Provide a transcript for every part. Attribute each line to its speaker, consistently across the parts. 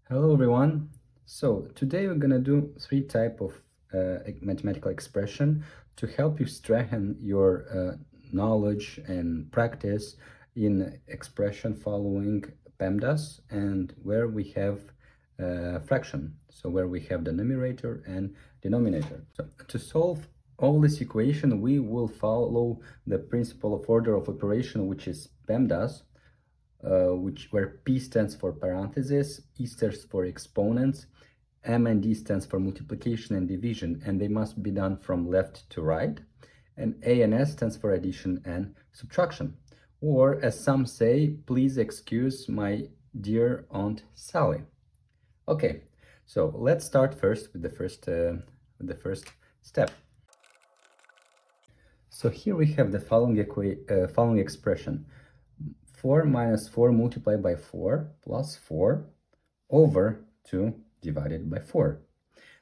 Speaker 1: Hello everyone. So today we're gonna do three type of mathematical expression to help you strengthen your knowledge and practice in expression following PEMDAS and where we have fraction. So where we have the numerator and denominator. So to solve all this equation, we will follow the principle of order of operation, which is PEMDAS. Where P stands for parentheses, E stands for exponents, M and D stands for multiplication and division, and they must be done from left to right. And A and S stands for addition and subtraction. Or, as some say, please excuse my dear Aunt Sally. Okay, so let's start first with the first step. So here we have the following expression. 4 minus 4 multiplied by 4 plus 4 over 2 divided by 4.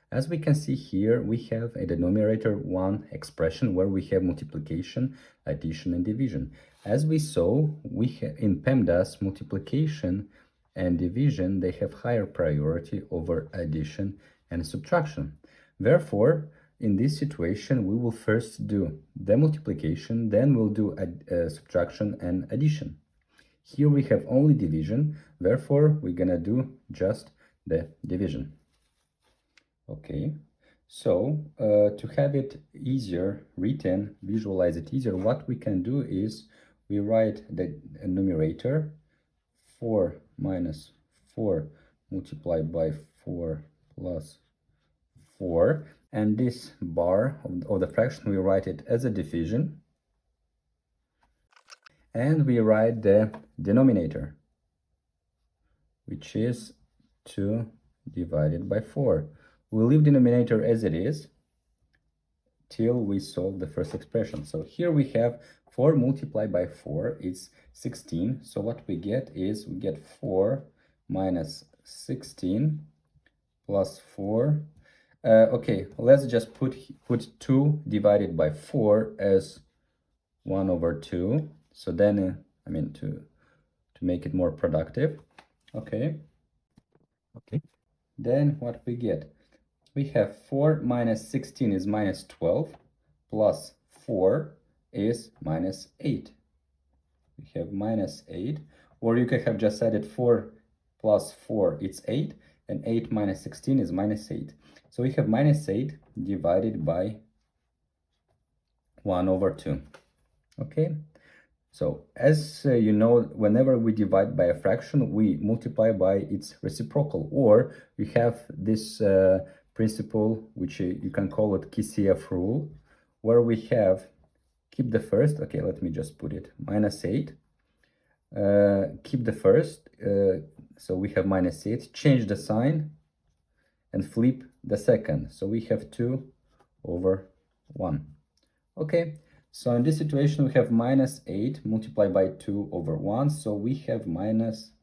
Speaker 1: As we can see here, we have a denominator 1 expression where we have multiplication, addition, and division. As we saw, we have in PEMDAS, multiplication and division, they have higher priority over addition and subtraction. Therefore, in this situation, we will first do the multiplication, then we'll do subtraction and addition. Here we have only division, therefore we're gonna do just the division. Okay, so to have it easier written, visualize it easier, what we can do is we write the numerator 4 minus 4 multiplied by 4 plus 4, and this bar of the fraction we write it as a division. And we write the denominator, which is 2 divided by 4. We'll leave denominator as it is till we solve the first expression. So here we have 4 multiplied by 4 is 16. So what we get is we get 4 minus 16 plus 4. Okay, let's just put 2 divided by 4 as 1 over 2. So then, to make it more productive, okay. Then what we get? We have 4 minus 16 is minus 12, plus 4 is minus 8. We have minus 8, or you could have just added 4 plus 4, it's 8, and 8 minus 16 is minus 8. So we have minus 8 divided by 1 over 2, okay. So, as you know, whenever we divide by a fraction, we multiply by its reciprocal, or we have this principle, which you can call it KCF rule, where we have, keep the first, okay, let me just put it, minus 8, keep the first, so we have minus 8, change the sign, and flip the second, so we have 2 over 1, okay. So in this situation, we have minus 8 multiplied by 2 over 1, so we have minus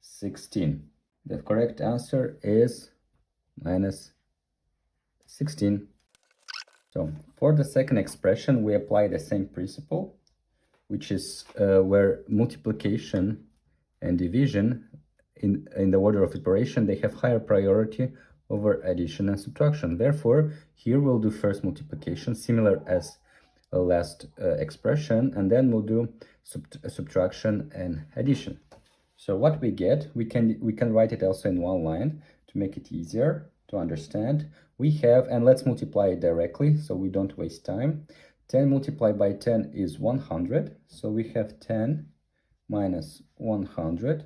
Speaker 1: 16. The correct answer is minus 16. So for the second expression, we apply the same principle, which is where multiplication and division in the order of operation, they have higher priority over addition and subtraction. Therefore, here we'll do first multiplication, similar as last expression, and then we'll do subtraction and addition. So what we get, we can write it also in one line to make it easier to understand. We have, and let's multiply it directly so we don't waste time. 10 multiplied by 10 is 100, so we have 10 minus 100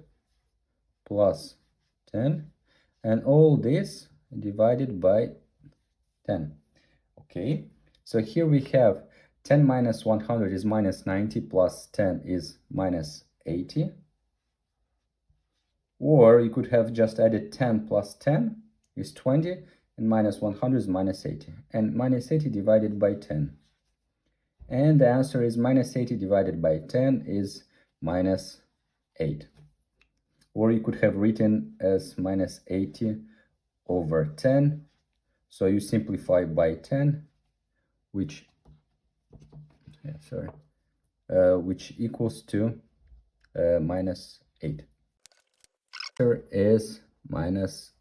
Speaker 1: plus 10, and all this divided by 10. Okay, so here we have 10 minus 100 is minus 90, plus 10 is minus 80. Or you could have just added 10 plus 10 is 20, and minus 100 is minus 80. And minus 80 divided by 10. And the answer is minus 80 divided by 10 is minus 8. Or you could have written as minus 80 over 10. So you simplify by 10, which equals to minus 8. Here is minus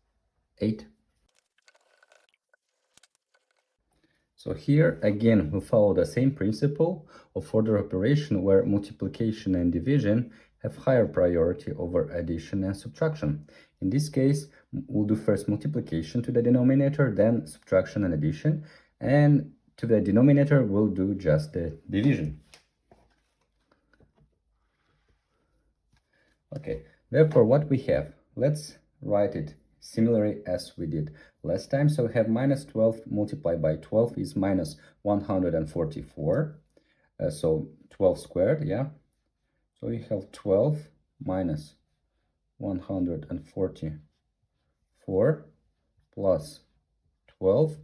Speaker 1: 8. So here again we follow the same principle of order operation where multiplication and division have higher priority over addition and subtraction. In this case, we'll do first multiplication to the denominator, then subtraction and addition, and to the denominator we'll do just the division. Okay, therefore what we have, let's write it similarly as we did last time. So we have minus 12 multiplied by 12 is minus 144. So 12 squared, yeah. So we have 12 minus 144 plus 12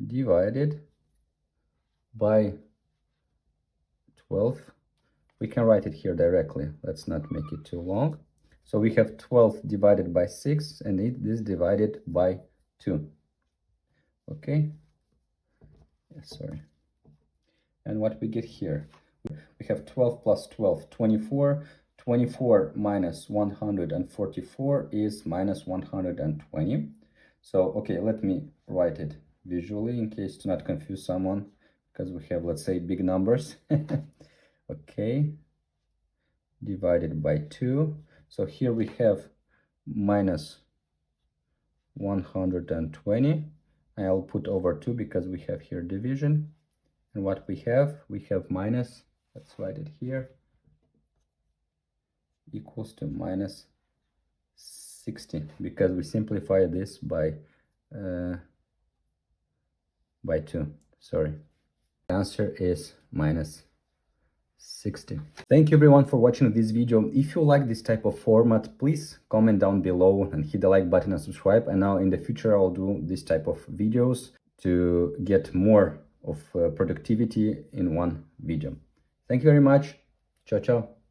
Speaker 1: divided by 12. We can write it here directly. Let's not make it too long. So we have 12 divided by 6 and it is divided by 2. Okay. Sorry. And what we get here? We have 12 plus 12, 24. 24 minus 144 is minus 120. So, okay, let me write it visually in case to not confuse someone, because we have, let's say, big numbers. Okay, divided by 2. So here we have minus 120. I'll put over 2 because we have here division. And what we have minus, let's write it here, equals to minus 60, because we simplify this by 2. Sorry. The answer is minus 60. Thank you everyone for watching this video. If you like this type of format, please comment down below and hit the like button and subscribe. And now in the future I'll do this type of videos to get more of productivity in one video. Thank you very much. Ciao, ciao.